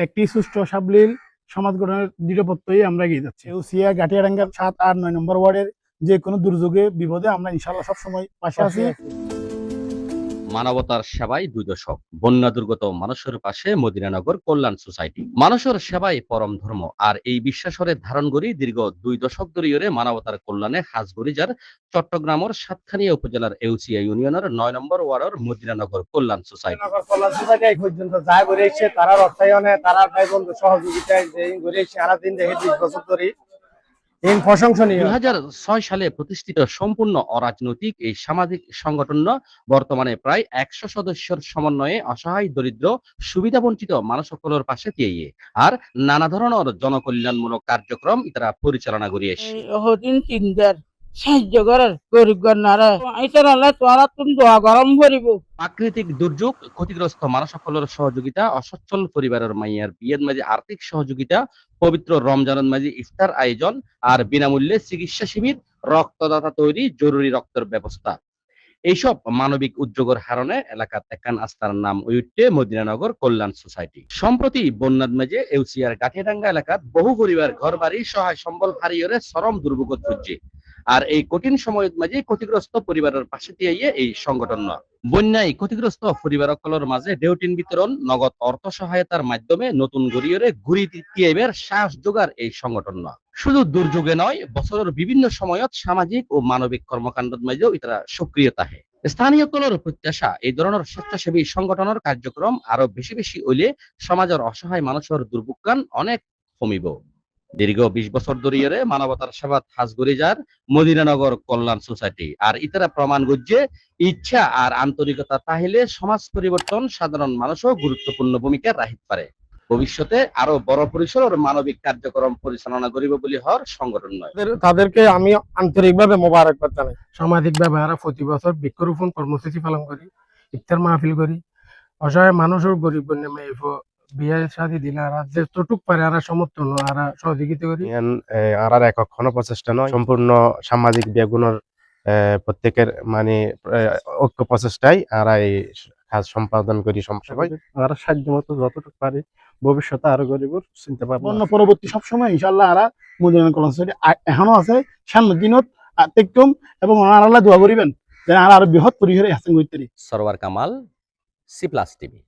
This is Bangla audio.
একটি সুষ্ঠু সাবলীল সমাজ গঠনের দৃঢ়প্রত্যয়ী আমরা এগিয়ে যাচ্ছি। এউসিয়া গাটিয়াডাঙ্গার ৭, ৮, ৯ নম্বর ওয়ার্ডের যে কোনো দুর্যোগে বিপদে আমরা ইনশাআল্লাহ সবসময় পাশে আছি। মানবতার সেবায় ২ দশক, বন্যা দুর্গত মানুষের পাশে মদিনানগর কল্যাণ সোসাইটি। মানুষের সেবাই পরম ধর্ম, আর এই বিশ্বাসরে ধারণ করি দীর্ঘ ২ দশক ধরে মানবতার কল্যাণে হাজগরিজার চট্টগ্রামের সাতখানিয়া উপজেলার এউসিয়া ইউনিয়নের ৯ নম্বর ওয়ার্ডের মদিনানগর কল্যাণ সোসাইটি। কল্যাণ সোসাইটি এই পর্যন্ত যা করে এসছে তারা অর্থায়নে, তারা ভাই বন্ধু সহযোগিতায় যে করে এসছে সারাদিন দেখে ২০ বছর ধরে প্রশংসনীয়। ২০০৬ সালে প্রতিষ্ঠিত সম্পূর্ণ অরাজনৈতিক এই সামাজিক সংগঠন বর্তমানে প্রায় ১০০ সদস্যের সমন্বয়ে অসহায়, দরিদ্র, সুবিধাবঞ্চিত মানুষ সকলের পাশে দিয়ে আর নানা ধরনের জনকল্যাণমূলক কার্যক্রম তারা পরিচালনা করে আসছে। সাহায্য করার গরিব গণ্যারা এটার আল্লাহ তোরা তুমি দোয়া গরম করিব। প্রাকৃতিক দুর্যোগ ক্ষতিগ্রস্ত মানুষ সকলের সহযোগিতা, অসচ্ছল পরিবারের মাইয়ার বিয়ের মাঝে আর্থিক সহযোগিতা, পবিত্র রমজানের মাঝে ইফতার আয়োজন আর বিনামূল্যে চিকিৎসা শিবির, রক্তদাতা তৈরি, জরুরি রক্তের ব্যবস্থা, এইসব মানবিক উদ্যোগের হারণে এলাকার একান আস্থার নাম উঠে মদিনানগর কল্যাণ সোসাইটি। সম্প্রতি বন্যার মাঝে এউসিয়ার গাঠিয়াডাঙ্গা এলাকার বহু পরিবার ঘর বাড়ি সহায় সম্বল হারিয়ে চরম দুর্ভোগ খুঁজছে। আর এই কঠিন সময়ের মাঝে ক্ষতিগ্রস্ত পরিবারের পাশে দিয়ে এই সংগঠন বন্যায় ক্ষতিগ্রস্ত পরিবারগুলোর মাঝে ডেউটিন বিতরণ, নগদ অর্থ সহায়তার মাধ্যমে নতুন গড়িয়রে ঘুরি তিয়াইবের সাহস যোগার এই সংগঠন শুধু দুর্যোগে নয়, বছরের বিভিন্ন সময়ত সামাজিক ও মানবিক কর্মকাণ্ডের মাঝেও তারা সক্রিয় থাকে। স্থানীয় কলর প্রত্যাশা এই ধরনের স্বেচ্ছাসেবী সংগঠনের কার্যক্রম আরো বেশি বেশি হইলে সমাজের অসহায় মানুষের দুর্ভোগান অনেক কমিব। দীর্ঘ ২০ বছর ধরে মানবতার সেবাত হাজগরিজার মদিনানগর কল্যাণ সোসাইটি আর ইতারা প্রমাণ করছে ইচ্ছা আর আন্তরিকতা তাহলে সমাজ পরিবর্তন সাধারণ মানুষও গুরুত্বপূর্ণ ভূমিকা রাখতে পারে। ভবিষ্যতে আরো বড় পরিসরের মানবিক কার্যক্রম পরিচালনা করিব বলে হওয়ার সংগঠন নয়। তাদেরকে আমি আন্তরিকভাবে মোবারকবাদ জানাই। সামাজিকভাবে আমরা প্রতি বছর বৃক্ষরোপণ কর্মসূচি পালন করি, ইফতার মাহফিল করি, অসহায় মানুষের গরিব মেয়ে বিয়ে শাদী দিলে আর যতটুক পারে আর সমর্থন আর সহযোগিতা করি। আর একক কোনো প্রচেষ্টা নয়, সম্পূর্ণ সামাজিক বেগুনের প্রত্যেকের মানে ঐক্য প্রচেষ্টায় আর এই কাজ সম্পাদন করি সবাই। আর সাধ্য মতো যতটুকু পারি ভবিষ্যতে আরো গরিবর চিন্তা পারবো। বন্যা পরবর্তী সবসময় ইনশাআল্লাহ আর মদিনানগর কল্যাণ সোসাইটি এখনো আছে, সামনের দিনত দেখতুম এবং ওনারা দোয়া করিবেন যেন আরো বৃহৎ পরিসরে হাসিন করতে। Sarwar Kamal, C plus TV.